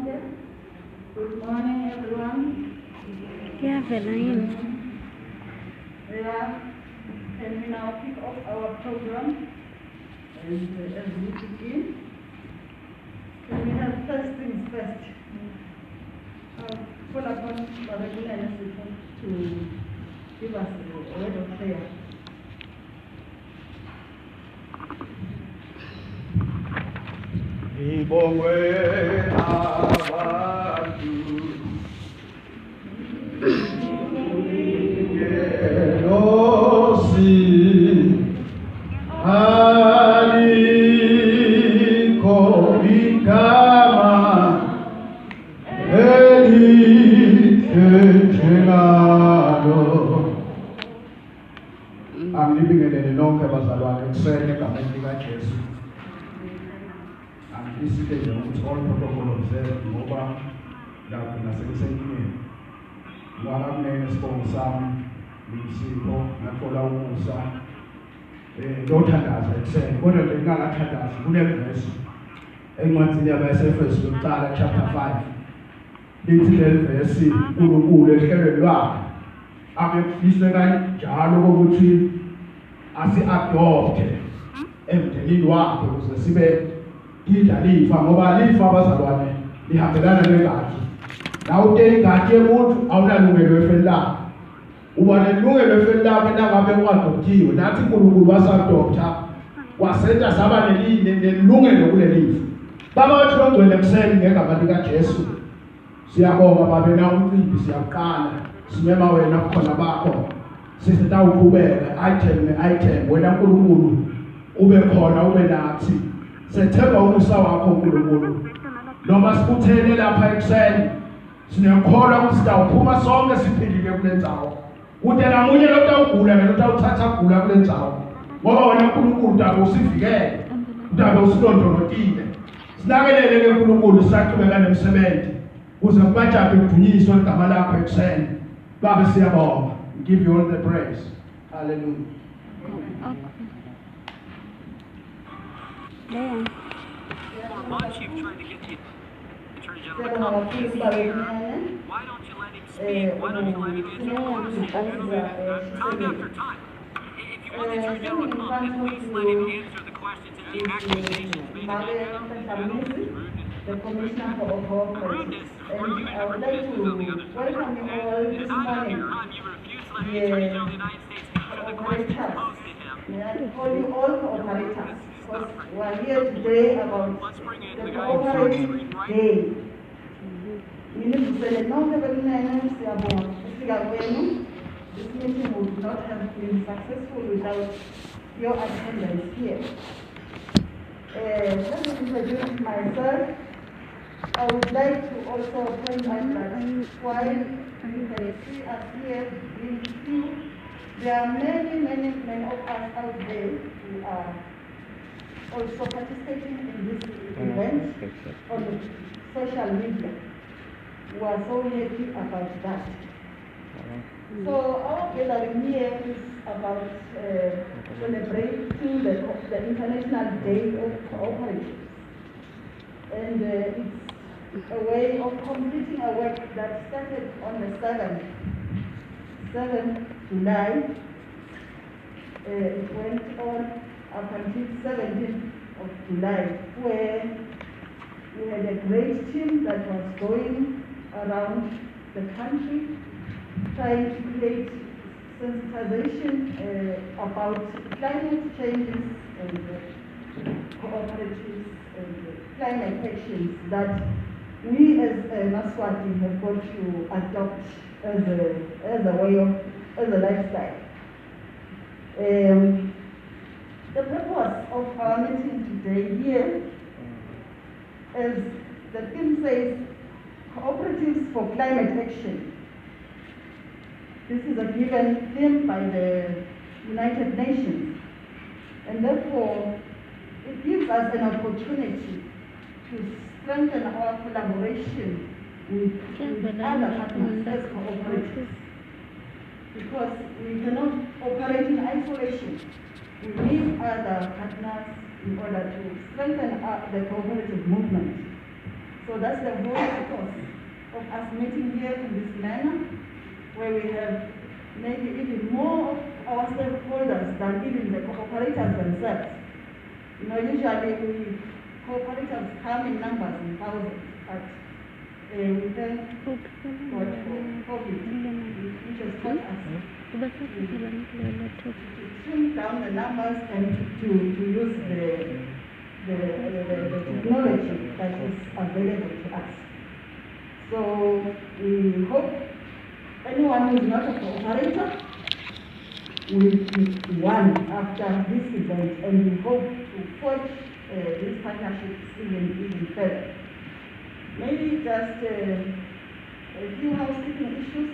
Good morning, everyone. Yeah, Belaine. Can we now kick off our program? And as we begin, can we have first things first? Call upon Brother Gulana to give us a word of prayer. Ibongwe abantu ngelosi aliko igama elithethelalo. Angilibingelele nonke bazalwane ekuseni egameni likaJesu. Isike nje ukuthi all protocol observed ngoba lapho nasekusendlini ngoba kunene sibongo sami ngiyisipho nathola umusa ngothandaza ekuseni kodwa nje ngingathandaza kunevesi encwadini yabaseFesu yokuqala chapter 5 lithi le verse uNkulunkulu ehlelweni lwakhe akufise kanjalo ukuthi asi-adopte emndenini wakhe ukuze sibe idlalifa ngoba lifa abazalwane lihambelana negazi. Nawe ute igazi yomuntu awunalungelo efeni lakho. Uba nelungelo efeni lakho nangabe u-adoptiwe. Nathi uNkulunkulu wasa-adopta wasenta saba nelungelo kule lifa. Baba wethu bangcwele ekuseni ngegama likaJesu. Siyabonga babe na umcimbi siyaqala. Simema wena kukhona bakho. Sisitawuqhubeka item wena uNkulunkulu ube khona ube nathi. Sethemba umusa wakho uNkulunkulu. Noma sikuthele lapha ekuseni sinekholwa ukuthi sitawuphuma sonke siphilile kule ndzawo. Kude namunye lotawugula nelotawuthatha kugula kule ndzawo. Ngoba wena uNkulunkulu utabe usivikele. Utabe usilondolotile. Sinakelele ke uNkulunkulu saqhubeka nemsebenzi. Kuze kubajabe kudunyiswe igama lakho ekuseni. Baba siyabonga. Give you all the praise. Hallelujah. Yeah. Month you've tried to get the Attorney General to come to here. Why don't you let him speak? Why don't you let him answer questions? Time after time. If you want the Attorney General to come, at least let him answer the questions and the accusations made against him. The Commissioner for Rudeness, or you never business on the other side. And not on your time, you refuse to let the Attorney General of the United States answer the questions posed to him. Calling all cooperators. We are here today about the Cooperative Day. We need to celebrate not every This meeting would not have been successful without your attendance here. Let me introduce myself. I would like to also point out that while you can see us here being few, there are many of us out there who are also participating in this event on social media. We are so happy about that. So our gathering here is about celebrating the International Day of Cooperatives. And it's a way of completing a work that started on the 7th July. It went on up until 17th of July, where we had a great team that was going around the country trying to create sensitization about climate changes and cooperatives and climate actions that we as Maswati have got to adopt as a way of, as a lifestyle. The purpose of our meeting today here, as the theme says, Cooperatives for Climate Action. This is a given theme by the United Nations, and therefore it gives us an opportunity to strengthen our collaboration with other partners as cooperatives, because we cannot operate in isolation. We need other partners in order to strengthen the cooperative movement. So that's the whole purpose of us meeting here in this manner, where we have maybe even more of our stakeholders than even the cooperators themselves. You know, usually cooperatives come in numbers in thousands, but we thank God for COVID, which has taught us to trim down the numbers and to use the technology that is available to us. So we hope anyone who is not a cooperator will be one after this event, and we hope to forge these partnerships even further. Maybe just a few housekeeping issues.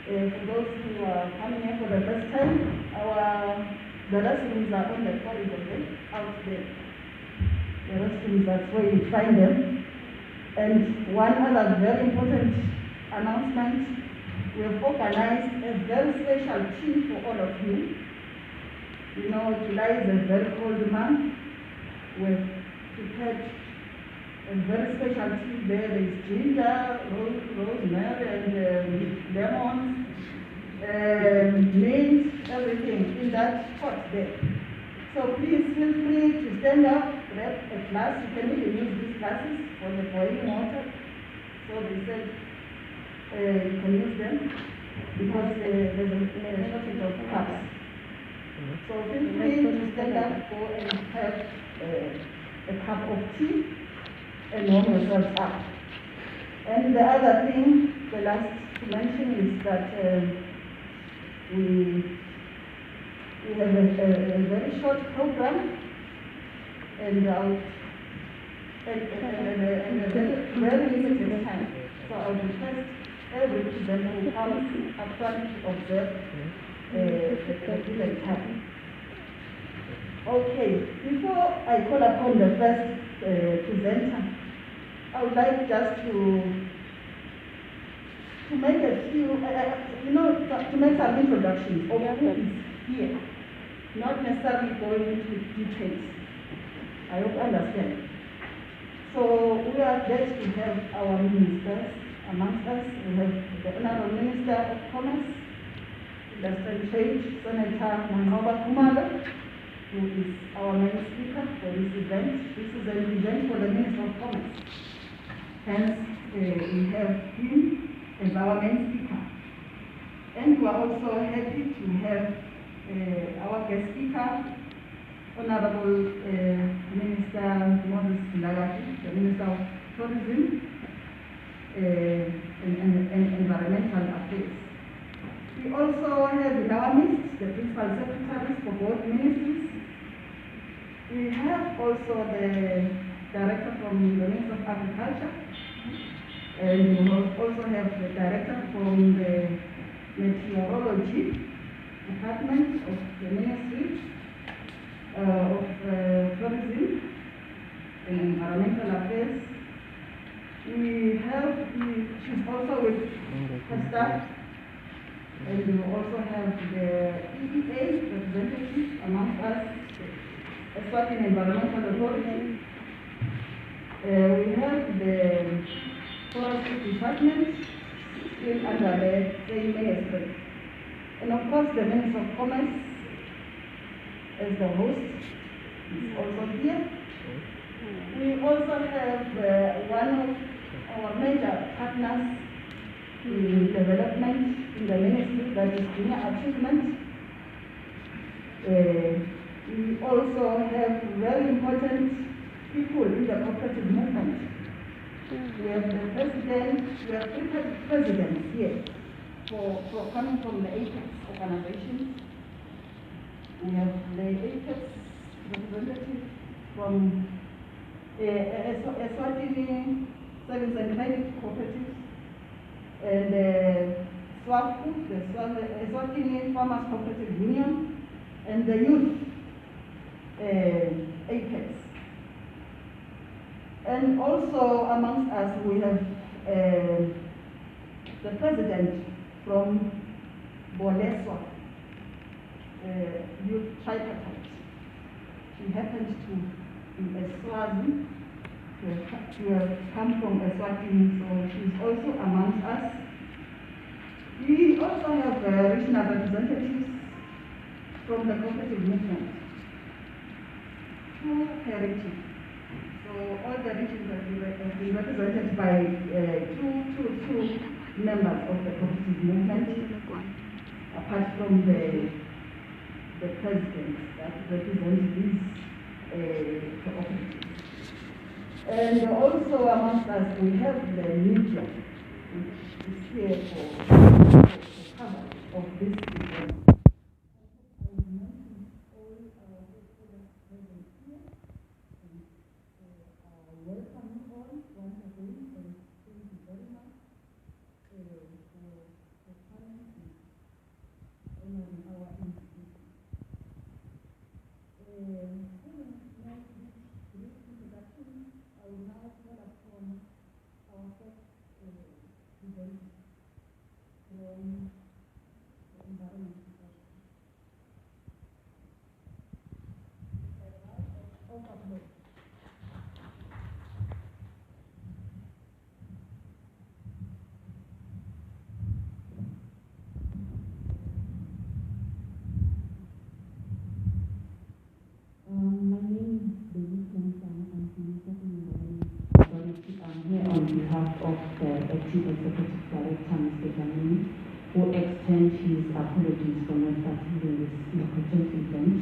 For those who are coming here for the first time, the restrooms are on the corridor there, out there. The restrooms, that's where you find them. And one other very important announcement, we have organized a very special tea for all of you. You know, July is a very cold month. We've prepared a very special tea there. There is ginger, rosemary, and lemons, mint, everything in that pot there. So please feel free to stand up, grab a glass. You can even use these glasses for the boiling water. So they said you can use them because there's a shortage of cups. So feel free to stand up, go and have a cup of tea and warm yourselves up. And the other thing, the last to mention is that we have a very short program and a very limited time. So I would request every presenter who comes up front to observe the given time. Okay, before I call upon the first presenter, I would like just to make a few, to make some introductions of who is here, not necessarily going into details. I hope you understand. So we are blessed to have our ministers amongst us. We have the Honorable Minister of Commerce, Industry and Trade, Senator Mangoba Kumalo, who is our main speaker for this event. This is an event for the Minister of Commerce. Hence, we have him as our main speaker. And we are also happy to have our guest speaker, Honorable Minister Moses Lagati, the Minister of Tourism and Environmental Affairs. We also have in our midst the principal secretaries for both ministries. We have also the director from the Ministry of Agriculture, and we also have the director from the Meteorology Department of the Ministry of Tourism and Environmental Affairs. She's also with her staff, and we also have the EEA representative amongst us, the Eswatini Environmental Authority. We have the Forestry Department still under the same ministry. And of course the Minister of Commerce as the host is also here. We also have one of our major partners in development in the ministry, that is Junior Achievement. We also have very important people in the cooperative movement. We have the president, we have three presidents here for coming from the APEX organizations. We have the APEX representative from Eswatini Savings and Credit Cooperatives, and SWAFU, the Eswatini Farmers Cooperative Union, and the youth APEX. And also amongst us we have the president from Boleswa Youth Tripartite. She happens to be a Swazi She has come from Eswatini, so she's also amongst us. We also have regional representatives from the cooperative movement, two per region. So all the regions have been represented by two members of the cooperative movement, apart from the president that represents these cooperatives. And also amongst us, we have the media, which is here for coverage of this event. Welcome you all once again, and thank you very much for coming and honoring our institution. Having made this brief introduction, I will now call upon our first presenter from the environment department. My name is David Johnson. I'm here on behalf of the Acting Executive Director, Mr. Jamini, who extends his apologies for not attending this important event.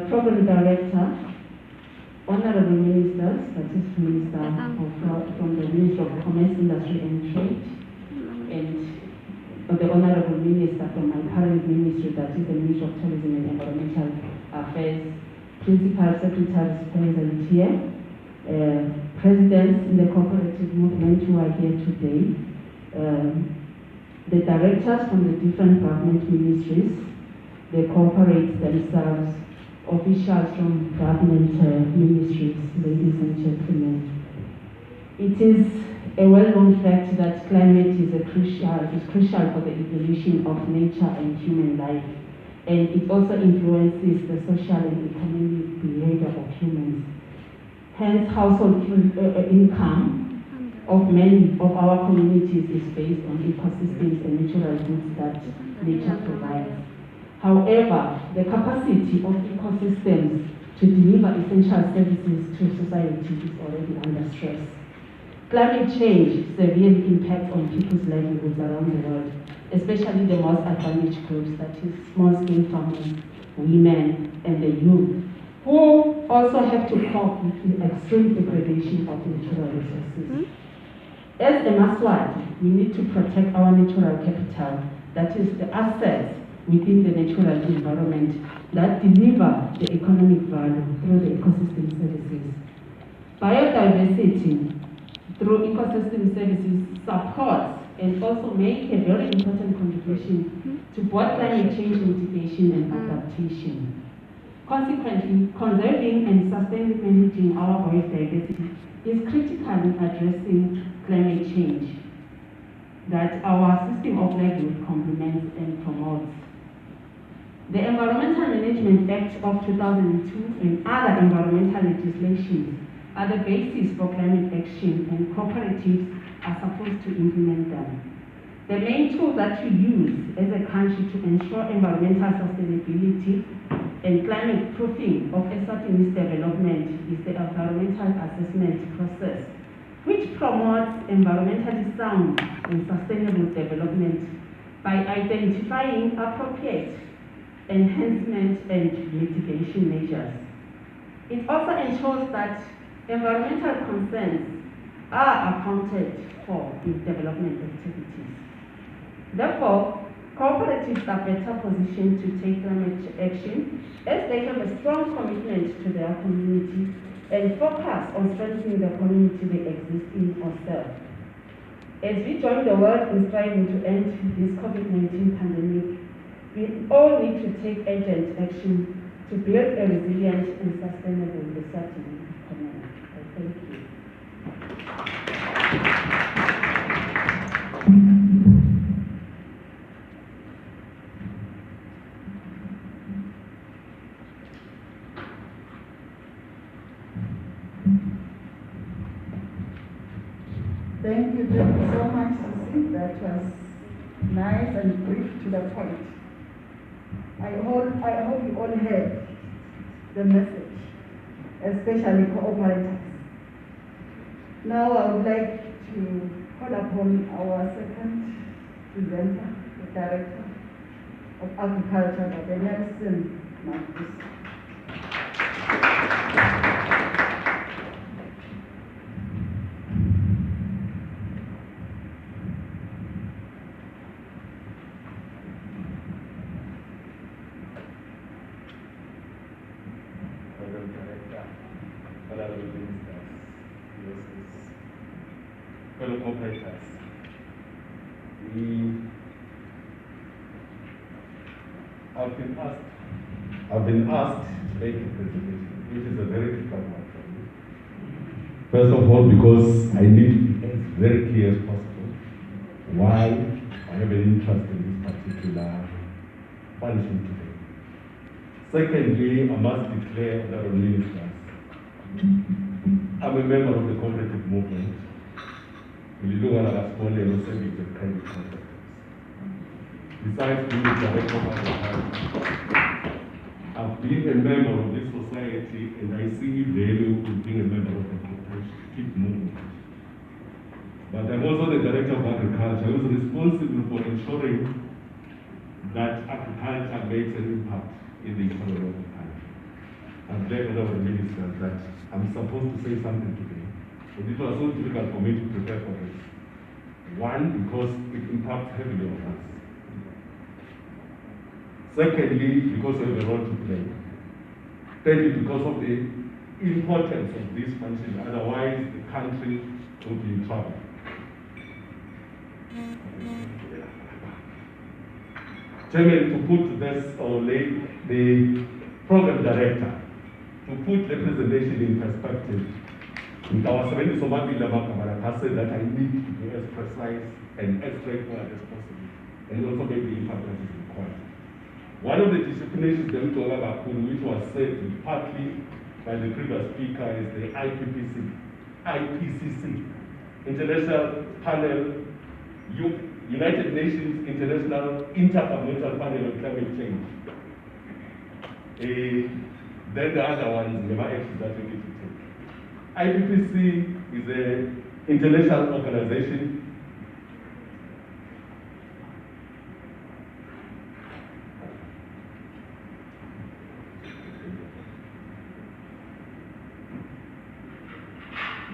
Program Director, Honorable Ministers, that is Minister from the Ministry of Commerce, Industry and Trade, and the Honorable Minister from my current ministry, that is the Ministry of Tourism and Environmental Affairs, Principal Secretaries present here, Presidents in the cooperative movement who are here today, the directors from the different government ministries, the corporates themselves, officials from government ministries, ladies and gentlemen. It is a well-known fact that climate is crucial for the evolution of nature and human life, and it also influences the social and economic behavior of humans. Hence, household income of many of our communities is based on ecosystems and natural goods that nature provides. However, the capacity of ecosystems to deliver essential services to society is already under stress. Climate change severely impacts on people's livelihoods around the world, especially the most advantaged groups, that is small-scale farmers, women, and the youth, who also have to cope with the extreme degradation of natural resources. As a Maswati, we need to protect our natural capital, that is the assets within the natural environment that deliver the economic value through the ecosystem services. Biodiversity through ecosystem services supports and also make a very important contribution to both climate change mitigation and adaptation. Consequently, conserving and sustainably managing our biodiversity is critical in addressing climate change that our system of livelihood complements and promotes. The Environmental Management Act of 2002 and other environmental legislations are the basis for climate action, and cooperatives are supposed to implement them. The main tool that we use as a country to ensure environmental sustainability and climate proofing of Eswatini's development is the environmental assessment process, which promotes environmentally sound and sustainable development by identifying appropriate enhancement and mitigation measures. It also ensures that environmental concerns are accounted for in development activities. Therefore, cooperatives are better positioned to take climate action as they have a strong commitment to their community and focus on strengthening the community they exist in or serve. As we join the world in striving to end this COVID-19 pandemic, we all need to take urgent action to build a resilient and sustainable Eswatini economy. Thank you. Thank you so much, Sisi. That was nice and brief to the point. I hope you all heard the message, especially cooperatives. Now I would like to call upon our second presenter, the Director of Agriculture, Dr. Nelson Marcus. Fellow cooperators, I've been asked to make a presentation, which is a very difficult one for me. First of all, because I need to be as very clear as possible why I have an interest in this particular function today. Secondly, I must declare, Honorable Ministers, I'm a member of the cooperative movement. Besides being the director of agriculture, I've been a member of this society and I see value in being a member of the cooperative movement. But I'm also the director of agriculture. I was responsible for ensuring that agriculture makes an impact in the economy of the country. I'm glad that the minister that I'm supposed to say something today. But it was so difficult for me to prepare for this. One, because it impacts heavily on us. Secondly, because we have a role to play. Thirdly, because of the importance of this function, otherwise the country will be in trouble. Chairman, to put this, or the program director, to put representation in perspective, with our 70 Somali I said that I need to be as precise and as straightforward as possible, and also make the impact that is required. One of the disciplinations which was said partly by the previous speaker is the IPCC, International Panel, United Nations International Intergovernmental Panel on Climate Change. Then the other ones, the actions that we need to take. IPCC is an international organization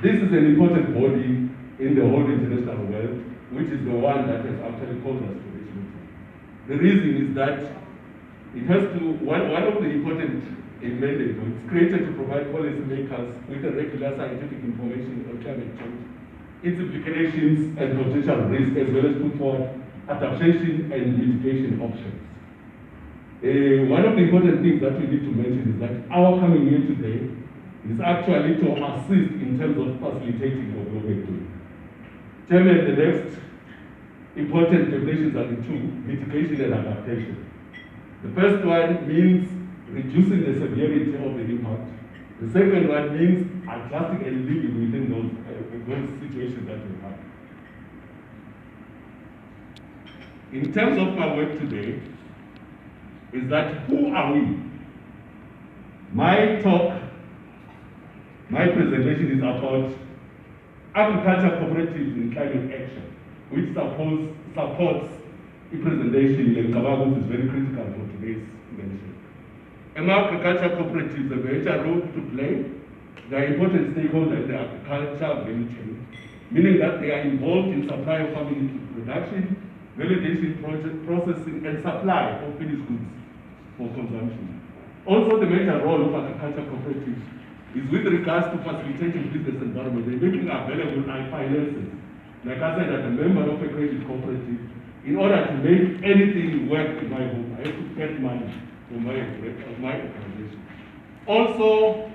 This is an important body in the whole international world, which is the one that has actually called us to this meeting. The reason is that it has to, one of the important mandates was created to provide policymakers with a regular scientific information on climate change, its implications and potential risks, as well as put forward adaptation and mitigation options. One of the important things that we need to mention is that our coming here today is actually to assist in terms of facilitating what we're doing. Chairman, the next important definitions are the two, mitigation and adaptation. The first one means reducing the severity of the impact. The second one means adjusting and living within those situations that we have. In terms of my work today, is that who are we? My presentation is about agriculture cooperatives in climate action, which supports the presentation in Kabago, which is very critical for today's mention. Agriculture cooperatives have a major role to play. They are important stakeholders in the agriculture value chain, meaning that they are involved in supply of farming production, validation, processing, and supply of finished goods for consumption. Also, the major role of agriculture cooperatives is with regards to facilitating business environment. They're making available finances. Like I said, as a member of a credit cooperative, in order to make anything work in my home, I have to get money from my organization. Also,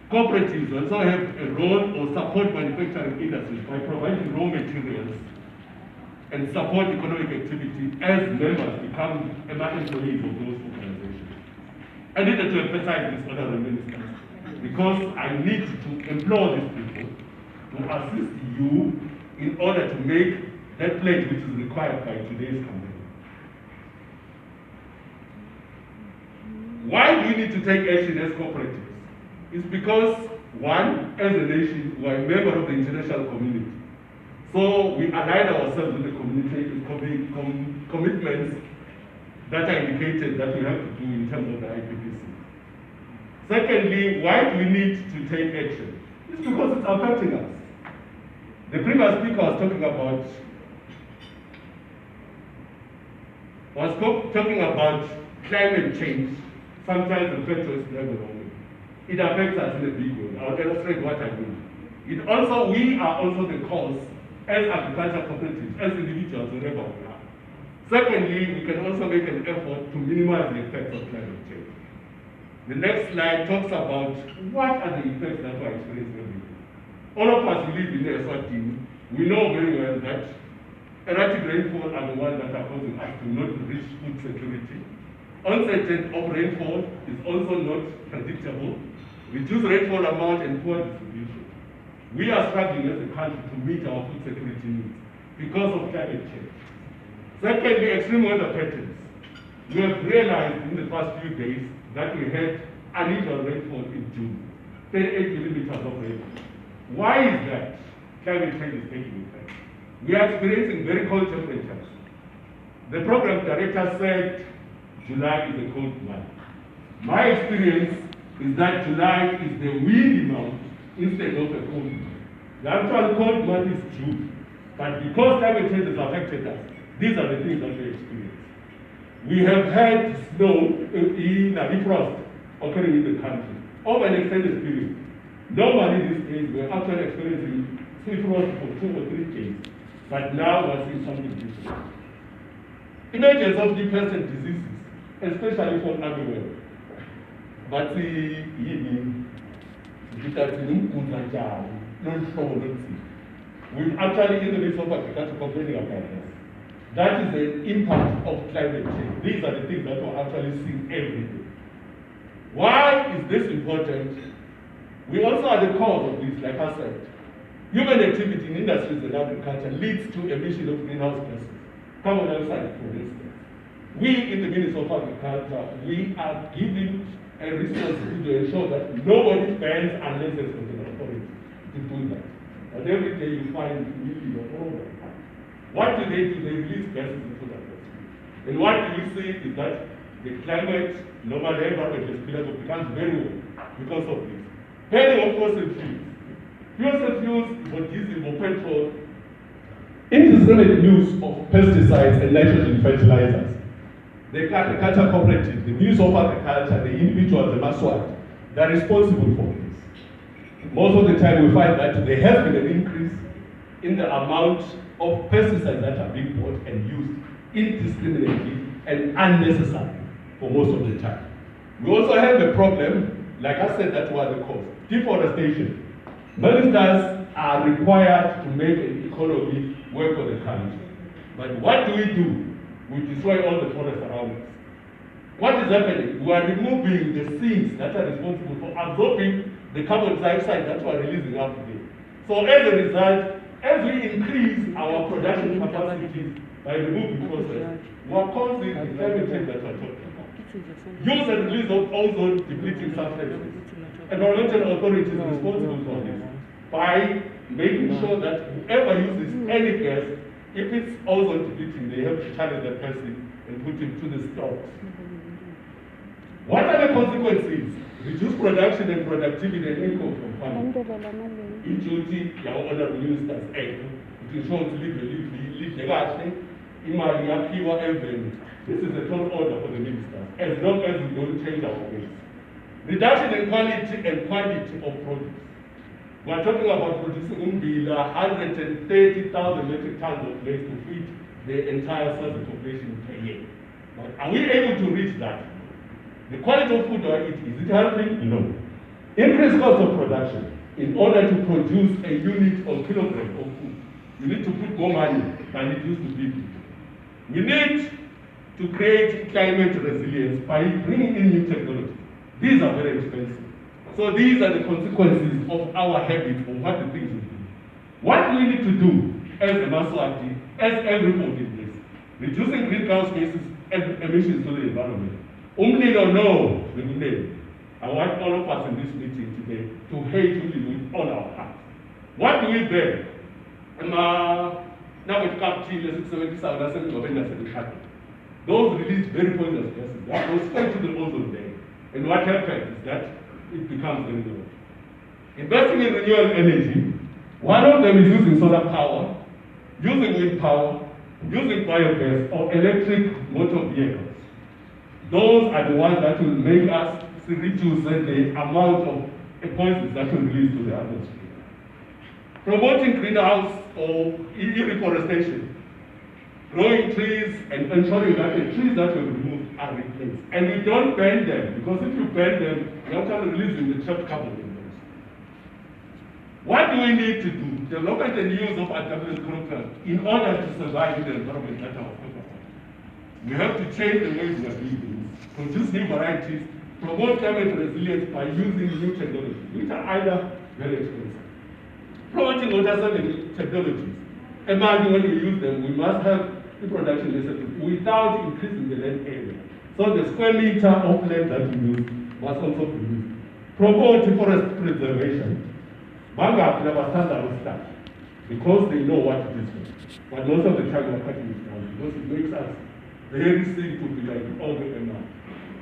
cooperatives also have a role or support manufacturing industries by providing raw materials and support economic activity as members become employees of those organizations. I needed to emphasize this, Honorable Minister, because I need to implore these people to assist you in order to make that pledge which is required by today's campaign. Why do we need to take action as cooperatives? It's because, one, as a nation, we are a member of the international community. So we align ourselves with the commitments that are indicated that we have to do in terms of the IPPC. Secondly, why do we need to take action? It's because it's affecting us. The previous speaker was talking about climate change, sometimes referred to as global warming. It affects us in a big way. I'll illustrate what I mean. We are also the cause as agricultural cooperatives, as individuals, wherever we are. Secondly, we can also make an effort to minimize the effects of climate change. The next slide talks about what are the effects that we're experiencing every day. All of us who live in the Eswatini, we know very well that erratic rainfall are the ones that are causing us to not reach food security. Onset of rainfall is also not predictable. Reduced rainfall amount and poor distribution. We are struggling as a country to meet our food security needs because of climate change. Secondly, extreme weather patterns. We have realized in the past few days that we had unusual rainfall in June, 38 millimeters of rainfall. Why is that? Climate change is taking effect. We are experiencing very cold temperatures. The program director said July is a cold month. My experience is that July is the windy month instead of a cold month. The actual cold month is June. But because climate change has affected us, these are the things that we experience. We have had snow in frost occurring in the country over an extended period. Normally these days we're actually experiencing sea frost for 2 or 3 days, but now we're seeing something different. Images of the persistent diseases, especially from everywhere. But we've actually in the midst of agriculture complaining about this. That is the impact of climate change. These are the things that we're actually seeing every day. Why is this important? We also are the cause of this, like I said. Human activity in industries and agriculture leads to emission of greenhouse gases. Carbon dioxide, for instance. We in the Ministry of Agriculture, we are given a responsibility to ensure that nobody bans unless there's an authority to do that. But every day you find millions of programs. What do? They release gases into the atmosphere. And what we see is that the climate, normally environment becomes very warm because of this. Burning of fossil fuels. Fossil fuels for diesel, for petrol, indiscriminate use of pesticides and nitrogen fertilizers. The agriculture cooperatives, the Ministry of Agriculture, the individuals, the Maswat, they're responsible for this. Most of the time we find that there has been an increase in the amount of pesticides that are being bought and used indiscriminately and unnecessarily for most of the time. We also have a problem, like I said, that was the cause. Deforestation. Ministers are required to make an economy work for the country. But what do? We destroy all the forests around us. What is happening? We are removing the things that are responsible for absorbing the carbon dioxide that we are releasing out there. So as a result, as we increase our production capacities by removing forests, we are causing the climate change that we are talking about. Use and release of ozone depleting substances. Environmental authorities are responsible for this by making sure that whoever uses any gas, if it's ozone depleting, they have to challenge that person and put him to the stocks. What are the consequences? Reduce production and productivity and income from farming. In duty, your honorable minister's act, it is shown to leave the last imali yakiwa every. This is a tall order for the ministers, as long as we don't change our ways. Reduction in quality and quantity of produce. We are talking about producing 130,000 metric tons of maize to feed the entire southern population per year. But are we able to reach that? The quality of food we eat, is it helping? No. Increased cost of production. In order to produce a unit or kilogram of food, you need to put more money than it used to be. We need to create climate resilience by bringing in new technology. These are very expensive. So these are the consequences of our habit of what the things we do. do we need to do as a Maswati, as everybody in this? Reducing greenhouse gases and emissions to the environment. Umlilo no, I want all of us in this meeting today to hate Umlilo with all our hearts. What do we bear? Now it comes to 670,000 those release very poisonous gases. That goes straight to the ozone layer. And what happens is that it becomes very low. Investing in renewable energy, one of them is using solar power, using wind power, using biogas or electric motor vehicles. Those are the ones that will make us reduce the amount of poisons that will release to the atmosphere. Promoting greenhouse or reforestation, growing trees and ensuring that the trees that were removed are replaced. And we don't burn them, because if you burn them, you're actually releasing the trapped carbon in those. What do we need to do? Development and use of adaptive programs in order to survive in the environment that our people have. We have to change the ways we are doing things, produce new varieties, promote climate resilience by using new technologies, which are either very expensive. Promoting alternative technologies. Imagine when we use them, we must have the production necessary without increasing the land area. So the square meter of land that we use must also be used. Promote forest preservation. Banga never stand out stuff because they know what it is. But most of the time we're cutting it down because it makes us very simple to like all the amount.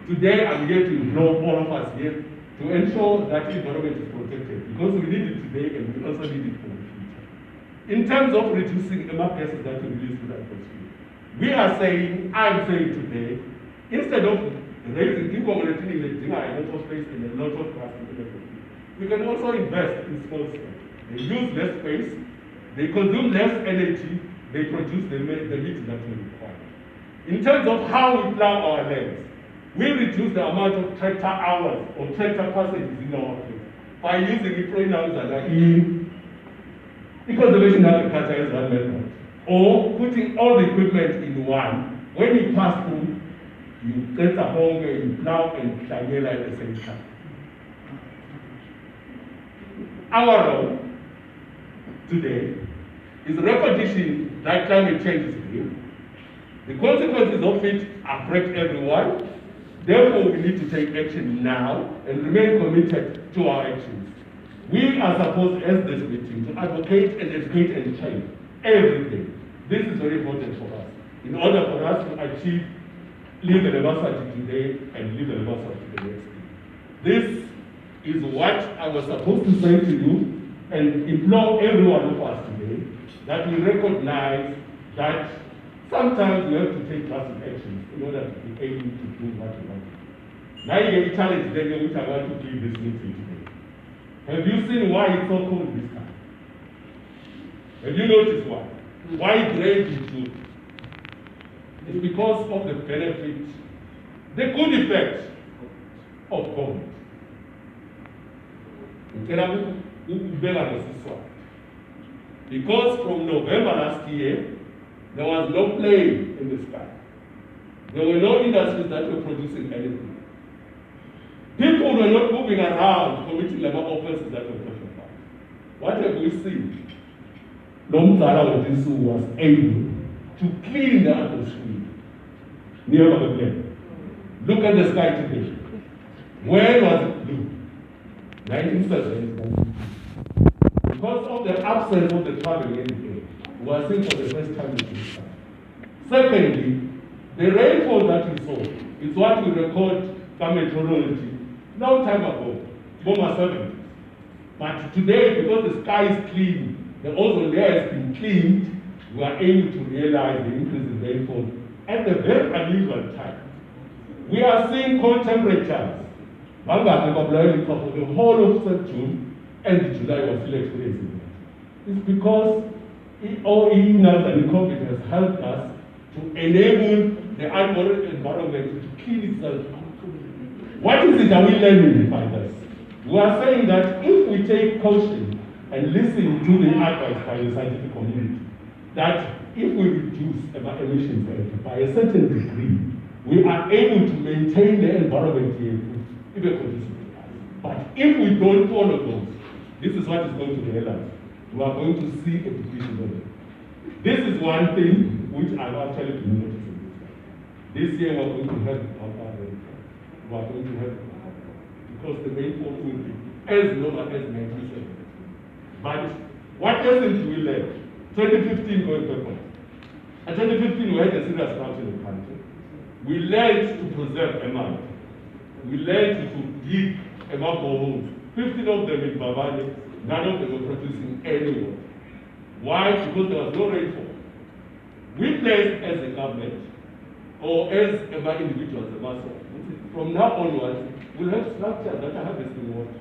Today I'm here to implore all of us here to ensure that the environment is protected because we need it today and we also need it for the future. In terms of reducing amount gases that we release to the atmosphere, we are saying, I'm saying today, instead of raising income and a lot of space and a lot of gas in the atmosphere, we can also invest in small scale. They use less space, they consume less energy, they produce the meat that we require. In terms of how we plow our lands, we reduce the amount of tractor hours or tractor passages in our field by using the pronouns that are in conservation agriculture as one method, or putting all the equipment in one. When you pass through, you get a home where you plow and channel at the same time. Our role today is recognition that climate change is real. The consequences of it affect everyone. Therefore, we need to take action now and remain committed to our actions. We are supposed, as this meeting, to advocate and educate and change every day. This is very important for us. In order for us to achieve live the diversity today and live the diversity the next day. This is what I was supposed to say to you and implore every one of us today that we recognize that sometimes we have to take massive actions in order to be able to do what we want to do. Now you get a challenge then which I want to give this meeting today. Have you seen why it's so cold this time? Have you noticed why? Why it rains in June? It's because of the benefit, the good effect of COVID. Because from November last year, there was no plane in the sky. There were no industries that were producing anything. People were not moving around committing labor offenses that were talking about. What have we seen? Lomzala Odisu was able to clean the atmosphere near the plane. Look at the sky today. When was it blue? 1970. Because of the absence of the traveling in the air, we are seeing for the first time in this time. Secondly, the rainfall that we saw is what we record by meteorology long time ago, Boma 70s. But today, because the sky is clean, the ozone layer has been cleaned, we are able to realize the increase in rainfall at a very unusual time. We are seeing cold temperatures. The whole of June and July was still experiencing that. It's because ENAS and COVID has helped us to enable the environment to clean itself. What is it that we learning by this? We are saying that if we take caution and listen to the advice by the scientific community, that if we reduce emissions by a certain degree, we are able to maintain the environment here, even conditions. But if we don't follow those, this is what is going to realize. we are going to see a depletion of it. This is one thing which I've actually been noticing. This year we are going to have our we are going to have because the rainfall will be as low as 97. But what lessons do we learn? 2015 going backward. In 2015 we had a serious drought in the country. We learned to preserve a mine. We learned to dig about boreholes. 15 of them in Bavani, none of them were producing any water. Why? Because there was no rainfall. We placed as a government, or as individuals, from now onwards, we'll have structures that are harvesting water.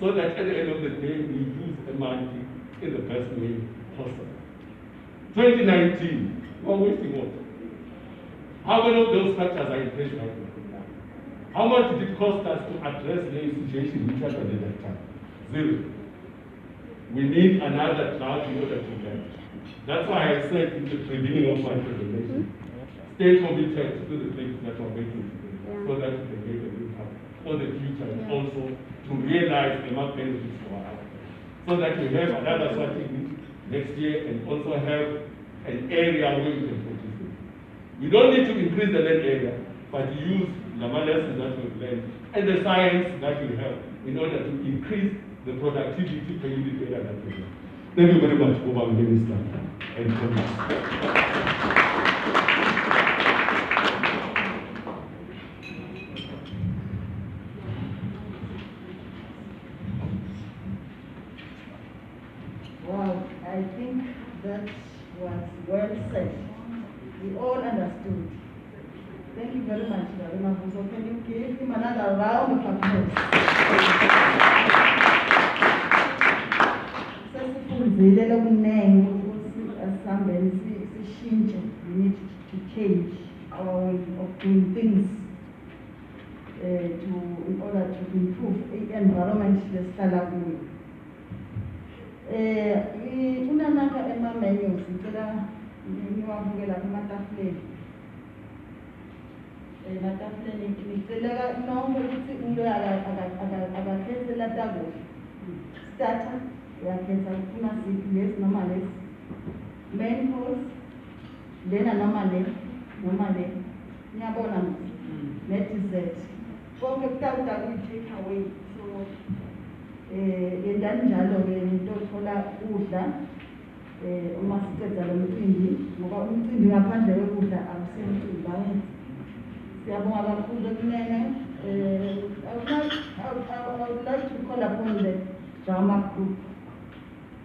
So that at the end of the day, we use the money in the best way possible. 2019, we're wasting water. How many of those structures are in place right now? How much did it cost us to address the situation which happened at that time? Zero. We need another drought in order to get. That's why I said in the beginning of my presentation, stay committed to the things that are making today, so that we can make an impact for the future and also to realize the market benefits for us. So that we have another sorting next year and also have an area where we can produce it. We don't need to increase the land area, but use the lessons that we've learned and the science that we have in order to increase the productivity per unit area that we have. Thank you very much, Over Minister. And Wow, I think that was well said. We all understood. Thank you very much, Darima. So can you give him another round of applause? Sesifundile lokunengi ukuthi asihambeni sishintshe. We need to change our way of doing things in order to improve the environment lesihlala kuyo. Unanaka ema-menus ngicela niwabuke lapha ematafuleni. Ematafuleni ngicela nonke ukuthi umuntu akakhethe latako. Starter uyakhetha ufuna siphi lesi noma lesi. Main course lena noma le noma le. Ngiyabona ne-dessert. Konke kutawuta kuyi-take away. So yendani njalo-ke nitothola ukudla uma siceda lo mcimbi ngoba umcimbi ngaphandle kwekudla akusemcimbi bayenzi. Siyabonga kakhulu kunene. I would like to call upon the drama group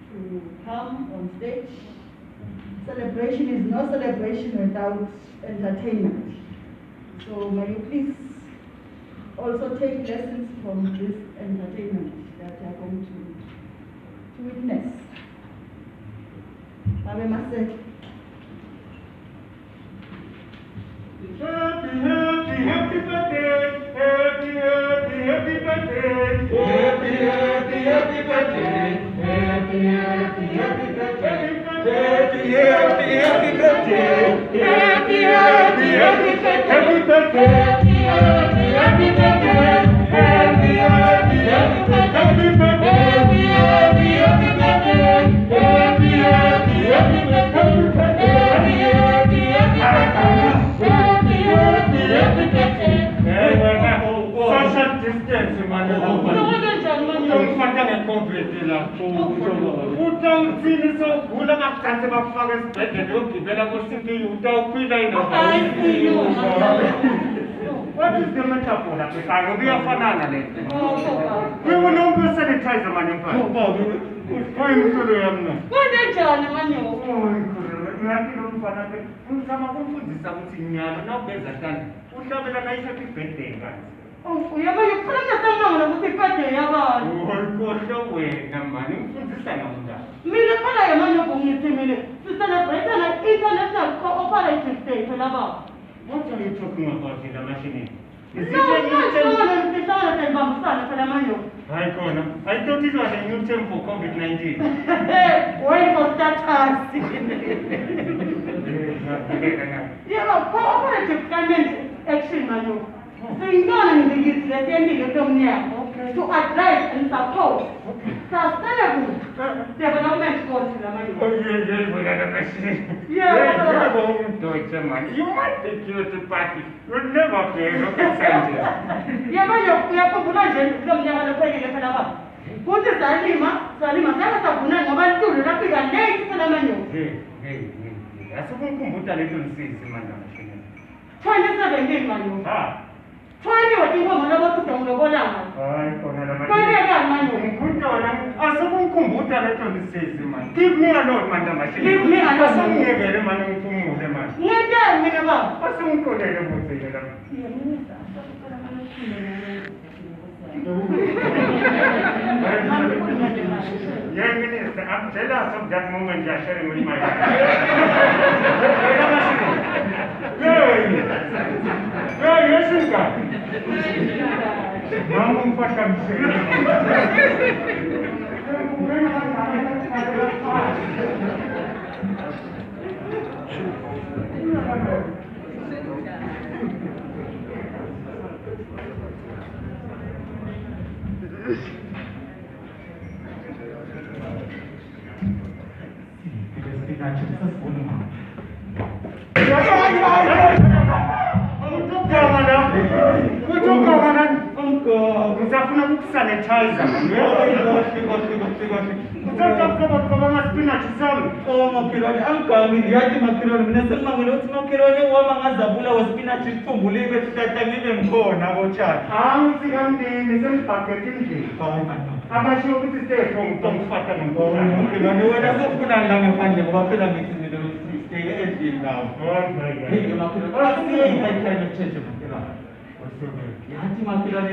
to come on stage. Celebration is no celebration without entertainment. So may you please also take lessons from this entertainment that you are going to witness. Babe Masek. Happy, happy, happy birthday. Happy, happy, happy birthday. Happy, happy, happy birthday. Happy, happy, happy birthday. Happy, happy, happy birthday. Happy, happy, happy birthday. Happy birthday. Happy, happy, happy birthday. Happy, happy, happy birthday. Happy birthday. Happy, happy, happy birthday. Happy, happy, happy birthday. Happy, happy, happy social distance, man. What is the metaphor that we can be a fanana? We will not go sanitize the money. Going to the what did John? Oh, we have a person who is better. To celebrate an international cooperative day. What are you talking about in the machine? I thought it was a new term for COVID-19. Wait for that task. Cooperative climate action manual. So you know the youth that ending the term here. Okay. to advise and support sustainable development goals in the money. You might think you're the party. You'll never play rocket scientist. Yeah, but you're population, you're never the president for the Put it Salima, never Sabuna, nobody to the rapid and late for the menu. That's a good little seeds in my machine. 27 days, Manu. 20 or you want to go to the Bola. Give me alone, Madam Machine. Give me alone. Young Minister, I'm jealous of that moment you're sharing with my life. Sanitizer.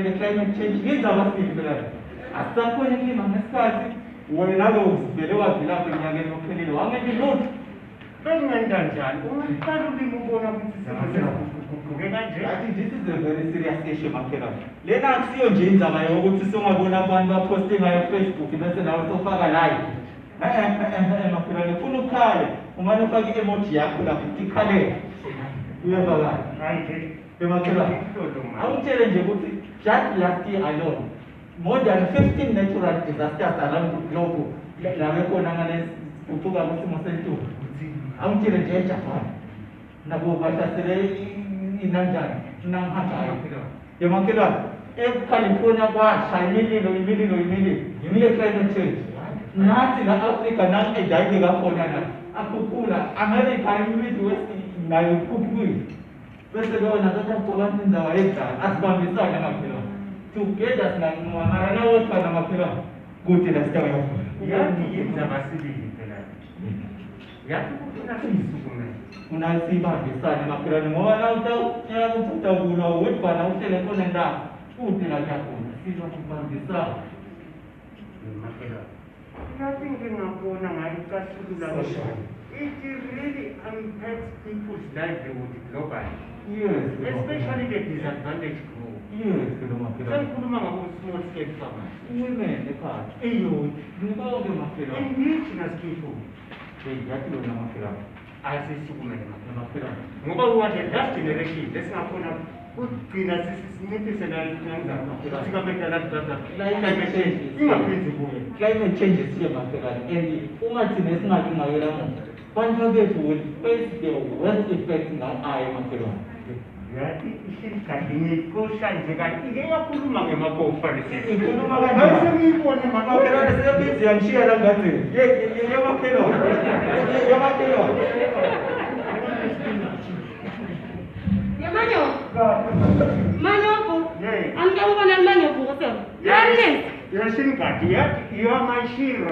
The climate change is our people. At some point, we must start. When I was below, I love the young and open it. I'm in the road. I think this is a very serious issue, Makera. Let us see your jeans. I want to song about posting on Facebook. And also far alive. Makera, full of car. Umano pagi emoji aku dah fikir we have a lot. I will challenge you just last year alone. More than 15 natural disasters around the globe. Lameko Nanganes, Putuga Musimosentu. I will challenge Japan. Nabu Batasere in Nanjan, Nanghata. Yamakila, if California was immediately, immediate climate change. Not in Africa, not a diving up on Akupula, America, Midwest, Naikupu. First of all, another one in the Aita, as one is not to get us like Marana was Panamapilla. Good to the story. When I see my son, Macron, more out there, put a wood, but I'll telephone and down. Food in a capone. See what you found this out. It really impacts people's livelihood globally. Yes, especially the disadvantaged group. Yes, small scale farmers. Women, the part. Indigenous people. As a superman. Mobile water, last generation, let's not put up good cleaners, medicinal climate change. Climate change is here, my friend. And the woman is not in my own. One target will face the worst effect in our eye, my friend. You are my hero.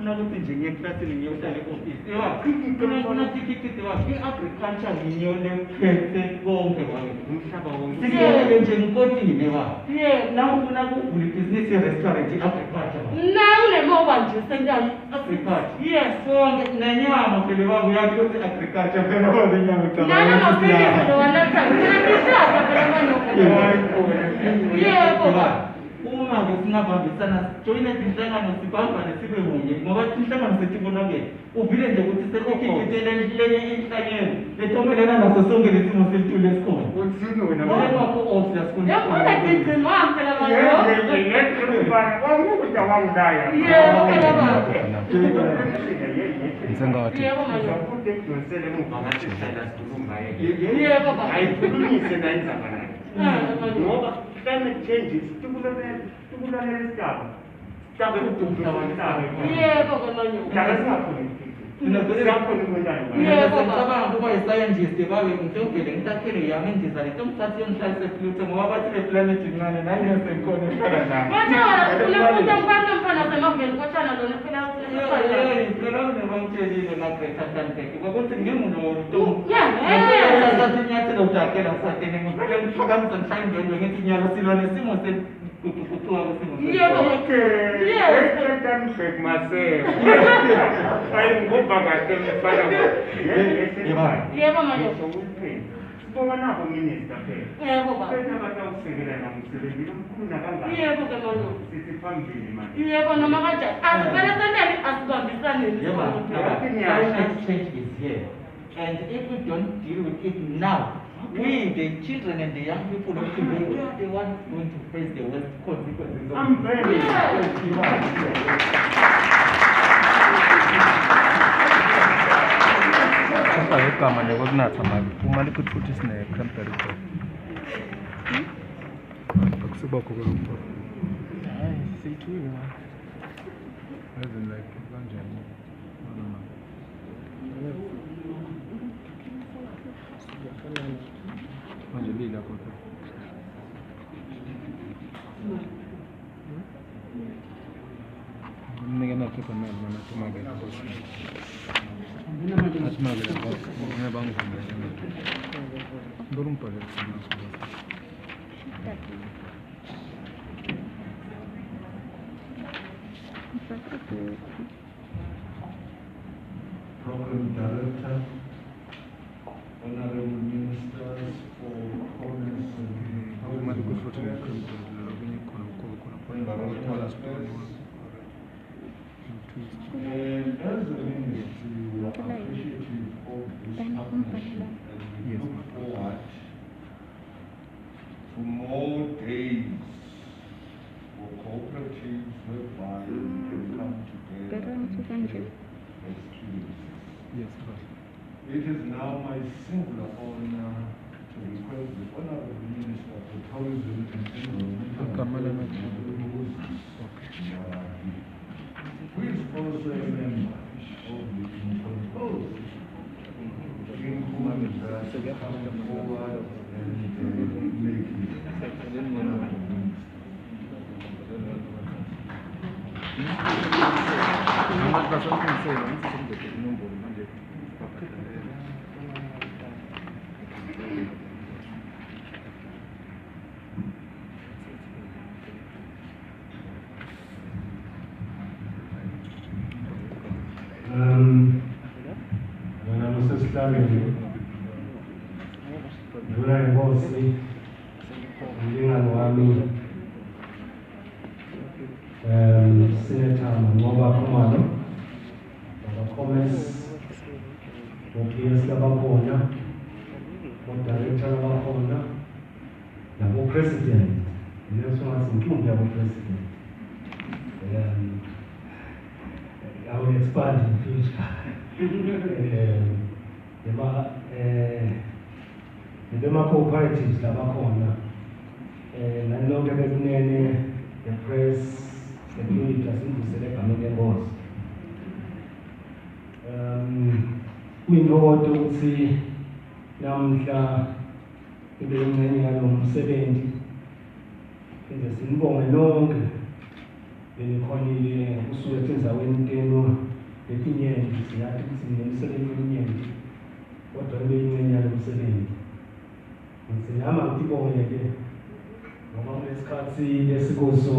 ngifuna ukuthi nje ngiye eklasini ngiyohlala e-ofisi. Ngifuna tikitiwa i-agriculture ngiyole mphethe konke kwami umhlaba wonke. Siyele nje ngikotile wa. Na ufuna ukuvula ibhizinisi ye-restaurant i-agriculture. Na unemoba nje sendani agriculture. Yes, sonke nenyama phela baba uyathi ukuthi agriculture phela wona inyama icaba. Nana maphilisi lo wanatha. Ngiyakuhlaza phela manje. Yebo baba. Uma ngesingabambisana join izinhlangano sibambane sibe munye ngoba inhlangano setibonake uvile nje ukuthi sekukikitele lenye inhlangano lethomelana naso sonke lesimo selitule esikhona uthini wena ngakho obvious kunye yebo ngidinga phela manje yebo phela baba Nsengathi yebo manje ukudonsele umvakashi hlala sikhuluma yebo baba ayikhulumise nayizaba nayo ngoba climate change isitubulele isigaba siyabe kudumhlaba ngisabe yebo manje njalo singakhona siyakhona ukwenjani yebo baba ngoba iscientist babe ngitshongele ngitakhele yami indiza leto mthathe yomhlalise Pluto ngoba bathi le planet incane nayo yasekhona ehlala nami manje unakuthi ngibana mfana semaveni koshana lona phela phela unebangitshelile na Greta Thunberg ukuthi ngingumuntu sasinyathelo udakhela satene ngifike ngiphakamisa mhlawumbe ngithi nyalo silwa nesimo kutuwa kwesimo yebo Greta Thunberg myself ayingoba kahle mfana yebo manje sibonga nabo minister phela yebo baba phela batawusekela namsebenzi omkhulu nakangaka yebo ke manje sithi phambili manje yebo noma kanjani asivele sendele asibambisane climate change is here and if we don't deal with it now we the children and the young people of today we are the ones going to face the worst consequences of I'm very igama nekokunatha mali uma likuthuthi sine-cranberry bread akusibakho kwalokho hayi siyithule as in like kanjani manje lilapho mnike naphepha mali manathi makela athi makela ngiyabangivumela ngibona umbhalelo Program Director, Honorable Ministers for Commerce and Environmental Affairs. And as a ministry, we are appreciative of this partnership and we look forward to more days for cooperatives whereby we can come together as teams. yes It is now my singular honor to request the Honorable Minister for Tourism and Environmental who is also a member of the Composed in whom come forward and make it Mina musesihlabeni nduna inkosi umlingani wami Senator Ngoba Khumalo abacommerce PS labakhona director labakhona nabo president leso ngasinhlungu yabo president I will expand in future. Nema cooperatives labakhona nanonke bekunene the press security asindusele egameni lenkosi kuyintokozo ukuthi namhla ibe ingxenye yalo msebenzi phinde sinibonge nonke benikhonile kusuke etindzaweni tenu letinyenti siyathi ukuthi nemisebenzi eminyenti kodwa kube yingxenye yalo msebenzi. Ngizama ngibongeke ngoba kulesikhathi lesikuso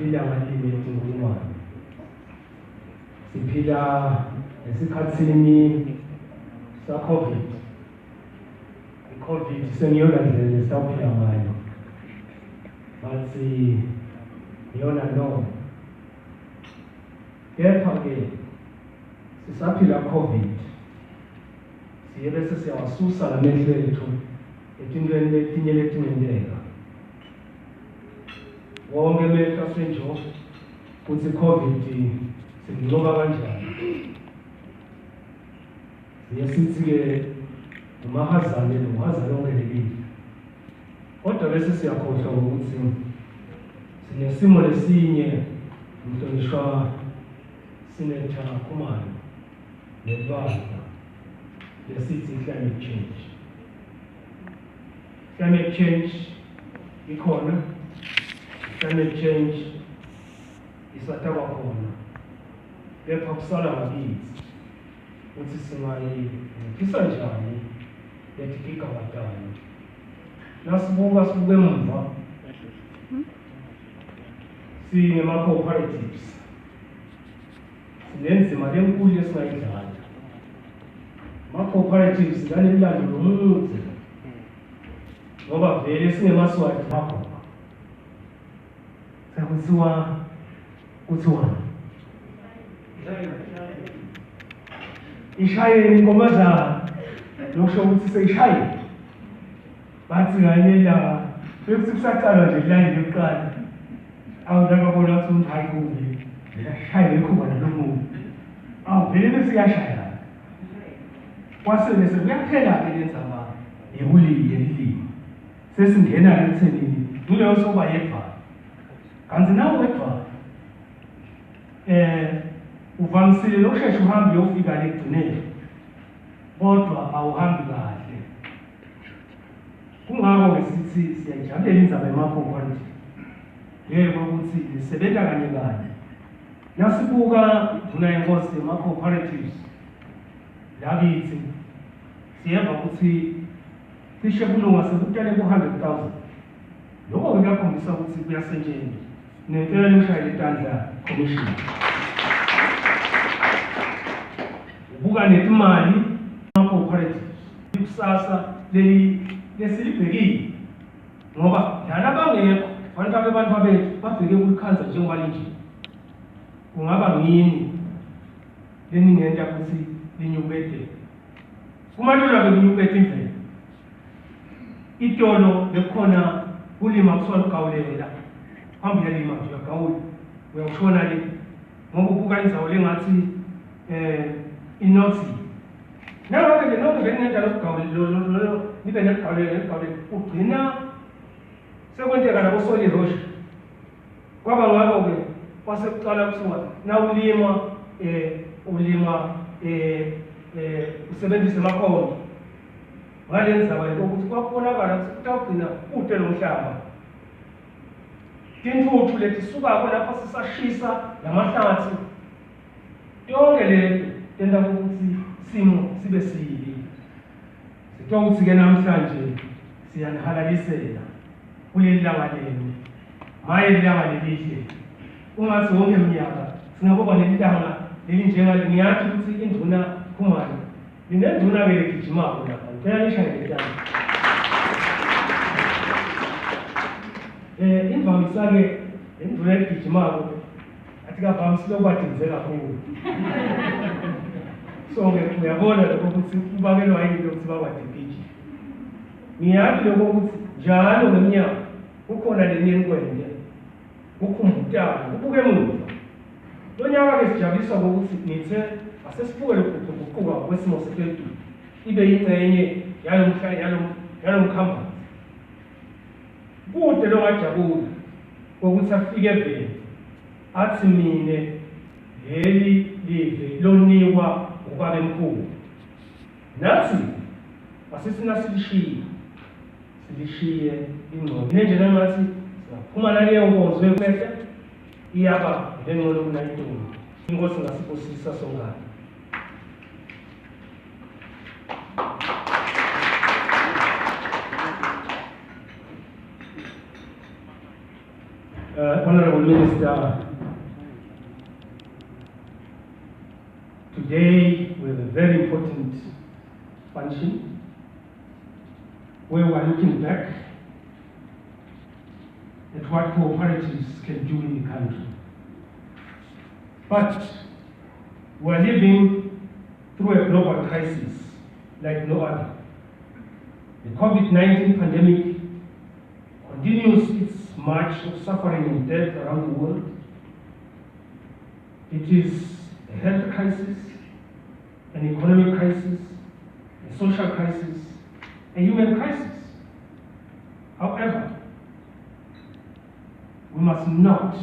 ilanga lilethu ngokungcwaba. Siphila esikhathini sa-COVID. I-COVID sengiyona ndlela esiphila ngayo. Bathi iyona no. Kepha-ke sisaphila COVID. Siye bese siyawasusa lamehlo ethu etintweni letinye letingenteka. Wonke amehlo asenjo ukuthi COVID sinqoba kanjani. Siye sithi-ke umahazane nomahazane ongelekile. Kodwa bese siyakhohlwa ukuthi sinesimo lesinye umhlonishwa Senator Khumalo nebandla lesithi climate change. Climate change ikhona. Climate change isatakwa khona. Kepha kusala ngakithi ukuthi singayiphisa njani leti gigawatani. Nasibuka sibuke emuva sinema-cooperatives sinenzima lenkulu esingayidlala. Ama-cooperatives kanemlando lomude ngoba vele singemaswati akho kuthiwa ishayeni inkomaza lokusho ukuthi seyishaye bathi nganye la bekuthi kusaqala nje ilanga yokuqala awudakabona ukuthi umuntu hayi kubi shaye ikhuba nalomuntu vele besiyashaya kwasele sekuyaphela-ke lenzaba yelilimi sesingena ekuthenini kuleyo soba yedvalo. Kanti nawe wedvalo uvamisile lokushesha uhambe uyofika lekugcineni kodwa awuhambi kahle. Kungako-ke sithi siyayijabulela indzaba yama-cooperatives ngenxa yokuthi lisebenza kanye kanye. Nasibuka induna yenkosi yama-cooperatives lakithi siyeva ukuthi cishe kulunga sekutele ku-100,000. Lokho kuyakhombisa ukuthi kuyasetshenzwa nempela lekushayela itandla commission. Ubuka netimali ama-cooperatives ikusasa lesilibhekile ngoba lana bangekho fanele abe bantu abethu babheke kulikhanza njengoba linje. Kungaba ngini leningenta ukuthi linyukete kumalula belinyukete imvelo. Itolo bekukhona kulima kusona ugawulela phambi yalima nje uyagawula uyawushona le ngoba ubuka indzawo lengathi inothi nangabe le nonke benginenta lokugawulela nibe negawulela ugcina sekwenteka nabosoli rosha kwaba ngako-ke kwasekucala kuthiwa nawulima usebenzise amakhono ngale ndzaba yokuthi kwabonakala ukuthi kutawugcina kude lo mhlaba. Tintuthu letisukako lapha sisashisa lamahlathi yonke lento tenta ukuthi simo sibe sibi. Sitwa ukuthi-ke namhlanje siyanihalalisela kuleli langa lenu. Maye lilanga lelihle ungathi wonke mnyaka singaboba nelilanga lelinjengale. Ngiyathi ukuthi induna Khumalo linenduna-ke legijimako lapha phela lishayelelana. Imvamisa-ke induna eligijimako athi kavamisile ukubadingize kakhulu. So-ke uyabona lokho ukuthi kubakelwa yini lokuthi bakwadipiji. Ngiyathi lokho ukuthi njalo ngeminyaka kukhona lenye enkwende ukhumbutana ubuke emuva. Lo nyaka-ke sijabulisa ngokuthi nithe asesibuke lokuguquguquka kwesimo sethu ibe yingxenye yalo mkhambazi. Kude lo ngajabula ngokuthi afike eveni athi mine leli live lonikwa ubaba emkhulu nathi asisina silishiye ingqondo nenje nangathi siyaphuma naleyo nkonzo ekwehle iyaba ngengqondo kunayintombi inkosi ngasibusisa songane. Honorable Minister, today we have a very important function where we are looking back at what cooperatives can do in the country. But we are living through a global crisis like no other. The COVID-19 pandemic continues its march of suffering and death around the world. It is a health crisis, an economic crisis, a social crisis, a human crisis. However, we must not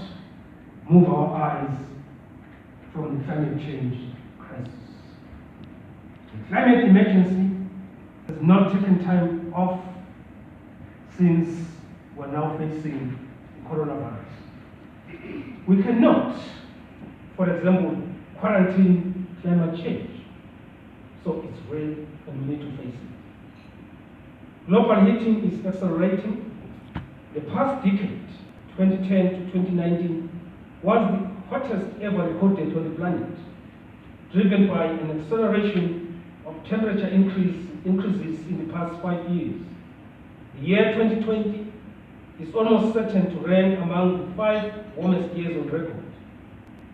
move our eyes from the climate change crisis. The climate emergency has not taken time off since we're now facing the coronavirus. We cannot, for example, quarantine climate change. So it's real and we need to face it. Global heating is accelerating. The past decade, 2010 to 2019, was the hottest ever recorded on the planet, driven by an acceleration of temperature increases in the past 5 years. The year 2020 is almost certain to rank among the 5 warmest years on record.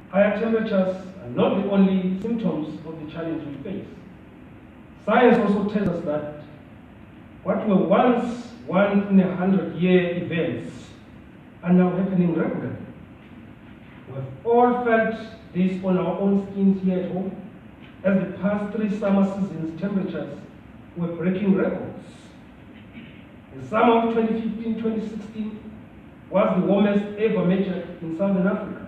Higher temperatures are not the only symptoms of the challenge we face. Science also tells us that what were once 1 in 100-year events are now happening regularly. We have all felt this on our own skins here at home, as the past 3 summer seasons' temperatures were breaking records. The summer of 2015-2016 was the warmest ever measured in Southern Africa,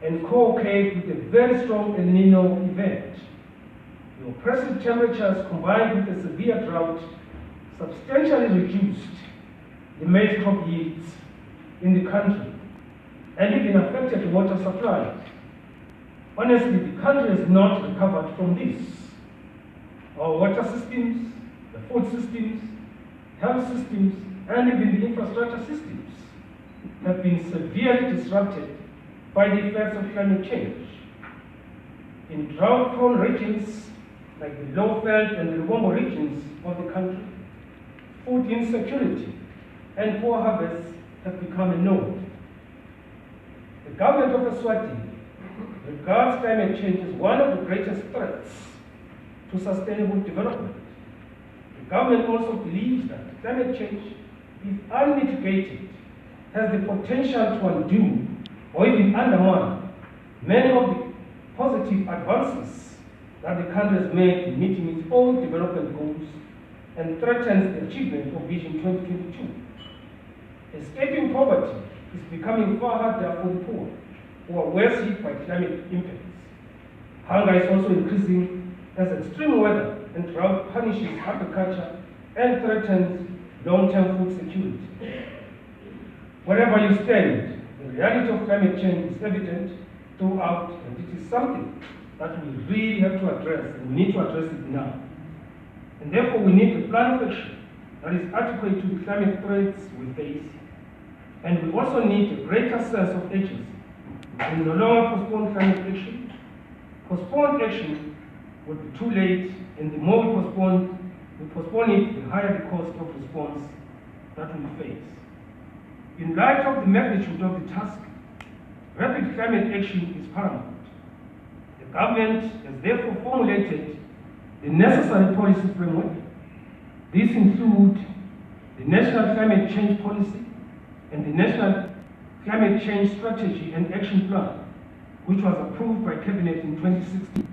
and co-occurred with a very strong El Nino event. The oppressive temperatures combined with a severe drought substantially reduced the maize crop yields in the country and even affected the water supply. Honestly, the country has not recovered from this. Our water systems, the food systems, health systems, and even the infrastructure systems have been severely disrupted by the effects of climate change. In drought-prone regions like the low-felt and the Luombo regions of the country, food insecurity and poor harvests have become a norm. The government of Eswatini regards climate change as one of the greatest threats to sustainable development. The government also believes that climate change, if unmitigated, has the potential to undo or even undermine many of the positive advances that the country has made in meeting its own development goals and threatens the achievement of Vision 2022. Escaping poverty is becoming far harder for the poor, who are worse hit by climate impacts. Hunger is also increasing as extreme weather and drought punishes agriculture and threatens long-term food security. Wherever you stand, the reality of climate change is evident throughout, and it is something that we really have to address, and we need to address it now. And therefore, we need a plan of action that is adequate to the climate threats we face, and we also need a greater sense of urgency. We no longer postpone climate action. Postponed action would be too late, and the more we postpone it, the higher the cost of response that we face. In light of the magnitude of the task, rapid climate action is paramount. The government has therefore formulated the necessary policy framework. These include the National Climate Change Policy and the National Climate Change Strategy and Action Plan, which was approved by Cabinet in 2016.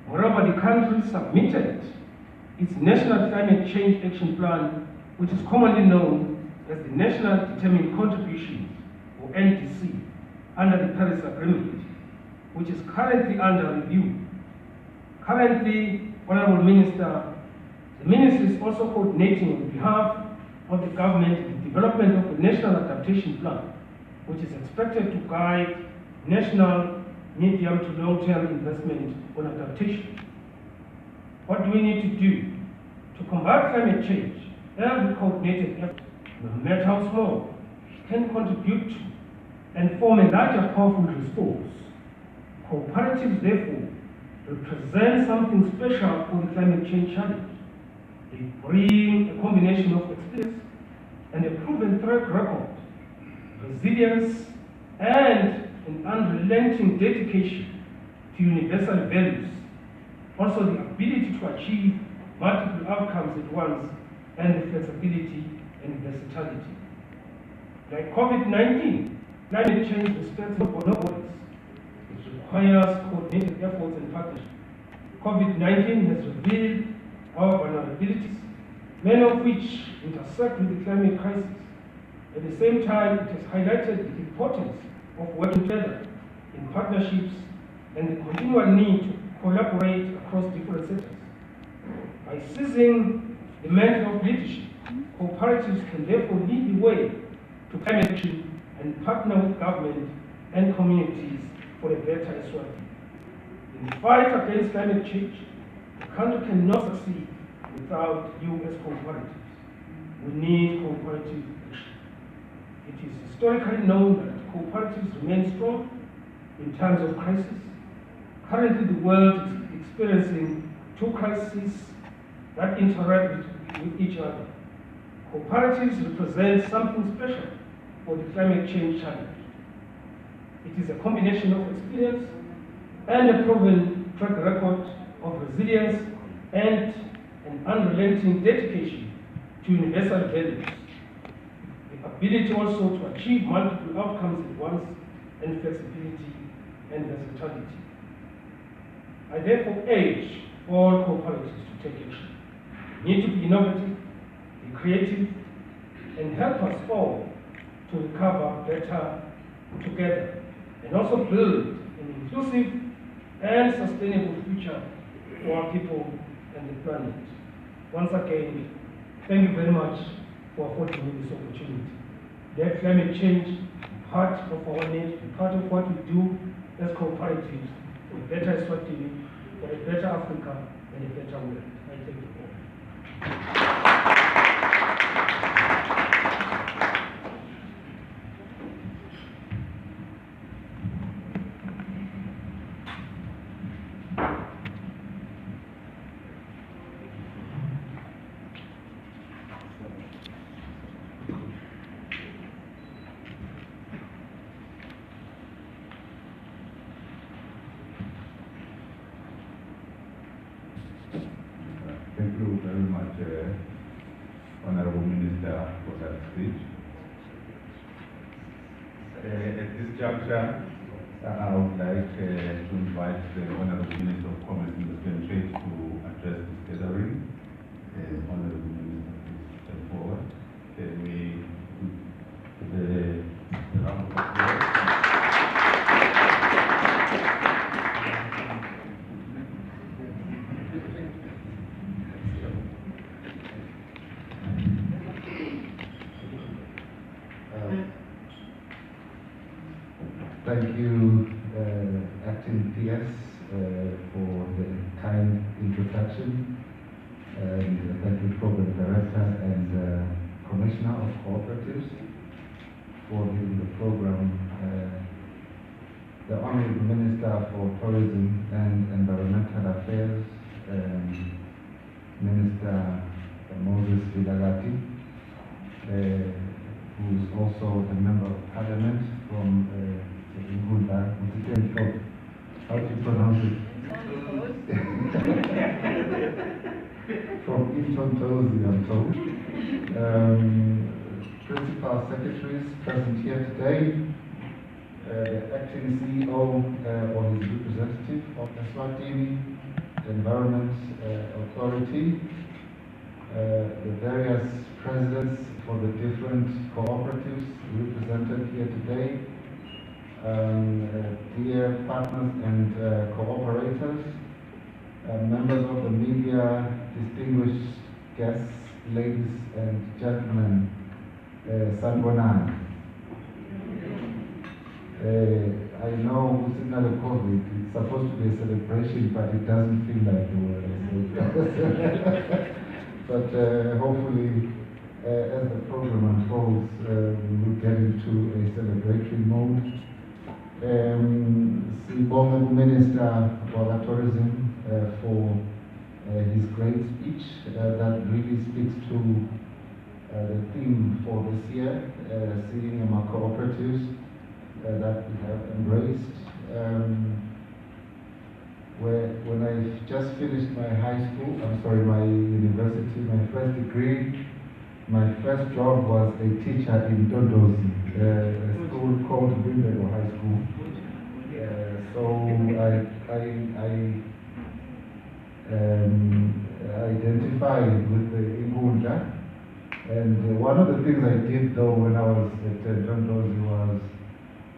Moreover, the country submitted its National Climate Change Action Plan, which is commonly known as the National Determined Contributions, or NDC, under the Paris Agreement, which is currently under review. Currently, Honorable Minister, the Ministry is also coordinating on behalf of the government the development of the National Adaptation Plan, which is expected to guide national medium to long-term investment on adaptation. What do we need to do to combat climate change? Every coordinated effort, no matter how small, can contribute to and form a larger powerful response. Cooperatives, therefore, represent something special for the climate change challenge. They bring a combination of experience and a proven track record, resilience, and an unrelenting dedication to universal values. Also the ability to achieve multiple outcomes at once, and the flexibility and versatility. Like COVID-19, climate change respects no borders. It requires coordinated efforts and partnership. COVID-19 has revealed our vulnerabilities, many of which intersect with the climate crisis. At the same time, it has highlighted the importance of working together in partnerships and the continual need to collaborate across different sectors. By seizing the mantle of leadership, cooperatives can therefore lead the way to climate action and partner with government and communities for a better Eswatini. In the fight against climate change, the country cannot succeed without you as cooperatives. We need cooperative action. It is historically known that cooperatives remain strong in times of crisis. Currently, the world is experiencing two crises that interact with each other. Cooperatives represent something special for the climate change challenge. It is a combination of experience and a proven track record of resilience and an unrelenting dedication to universal values. The ability also to achieve multiple outcomes at once, and flexibility and versatility. I therefore urge all cooperatives to take action. We need to be innovative, be creative, and help us all to recover better together, and also build an inclusive and sustainable future for our people and the planet. Once again, thank you very much for affording me this opportunity. Let climate change part of our need, part of what we do as cooperatives for a better Eswatini, for a better Africa, and a better world. I thank you all. Thank you very much, Honorable Minister, for that speech. At this juncture, I would like to invite the Honorable Minister of Commerce, Industry and Trade, to address this gathering. Honorable Minister, please step forward. Can we put the round of applause? Thank you, Acting PS, for the kind introduction, and thank you, Program Director and Commissioner of Cooperatives, for giving the program. The Honorable Minister for Tourism and Environmental Affairs, Minister Moses Vilagati, who is also the Member of Parliament from how do you pronounce it? From Eastern Tozi, I'm told. Principal secretaries present here today, the acting CEO or his representative of Eswatini, the Environment Authority, the various presidents for the different cooperatives represented here today, dear partners and cooperators, members of the media, distinguished guests, ladies and gentlemen, Sanbonani. I know it's not a COVID, it's supposed to be a celebration, but it doesn't feel like the word. But hopefully, as the program unfolds, we will get into a celebratory mode. Sibonga Minister for Tourism for his great speech that really speaks to the theme for this year, seeing our cooperatives that we have embraced. When I just finished my my university, my first degree, my first job was a teacher in Dondozi, a school called Wimbledon High School. So I identified with the Ingunda. And one of the things I did though when I was at Dondozi was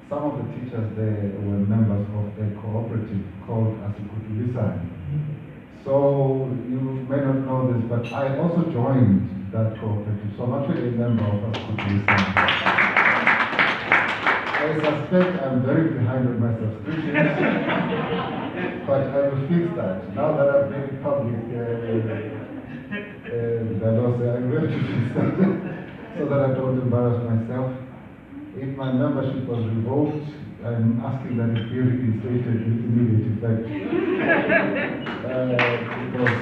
some of the teachers there were members of a cooperative called Cooperatives. So you may not know this, but I also joined that cooperative. So I'm actually a member of Cooperatives. I suspect I'm very behind on my subscriptions, but I will fix that. Now that I've made it public, I will fix that so that I don't embarrass myself. If my membership was revoked, I'm asking that it be reinstated with immediate effect. Because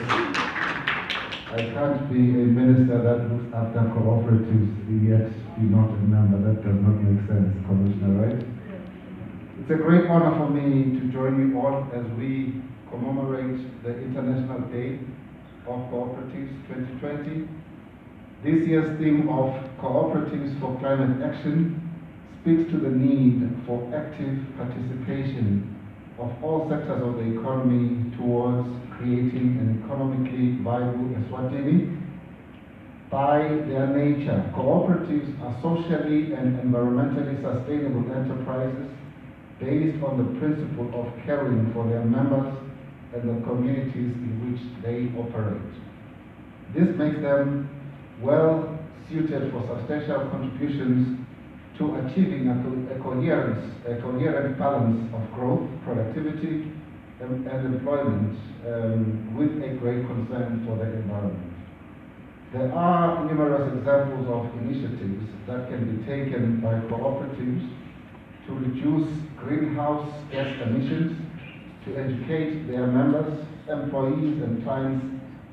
I can't be a minister that looks after cooperatives yet be not a member. That does not make sense, Commissioner, right? It's a great honor for me to join you all as we commemorate the International Day of Cooperatives 2020. This year's theme of Cooperatives for Climate Action speaks to the need for active participation of all sectors of the economy towards creating an economically viable Eswatini. By their nature, cooperatives are socially and environmentally sustainable enterprises based on the principle of caring for their members and the communities in which they operate. This makes them well suited for substantial contributions to achieving a coherent balance of growth, productivity, and employment with a great concern for the environment. There are numerous examples of initiatives that can be taken by cooperatives to reduce greenhouse gas emissions, to educate their members, employees, and clients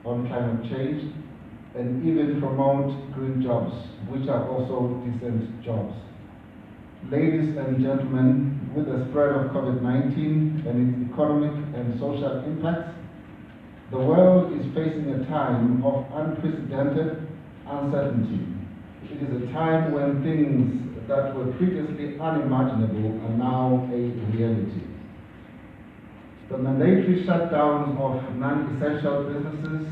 on climate change, and even promote green jobs, which are also decent jobs. Ladies and gentlemen, with the spread of COVID-19 and its economic and social impacts, the world is facing a time of unprecedented uncertainty. It is a time when things that were previously unimaginable are now a reality. The mandatory shutdowns of non-essential businesses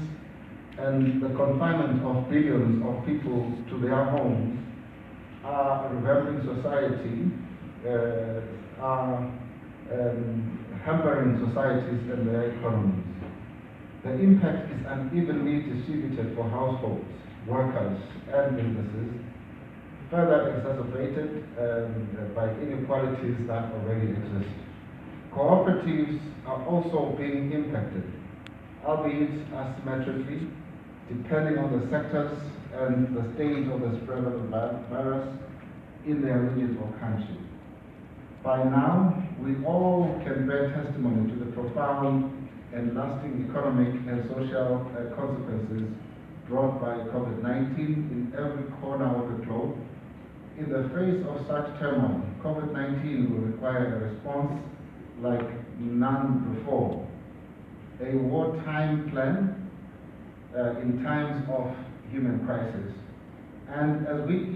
and the confinement of billions of people to their homes are revamping society, are hampering societies and their economies. The impact is unevenly distributed for households, workers, and businesses, further exacerbated by inequalities that already exist. Cooperatives are also being impacted, albeit asymmetrically, depending on the sectors and the stage of the spread of the virus in their region or country. By now, we all can bear testimony to the profound and lasting economic and social consequences brought by COVID-19 in every corner of the globe. In the face of such turmoil, COVID-19 will require a response like none before. A wartime plan in times of human crisis. And as we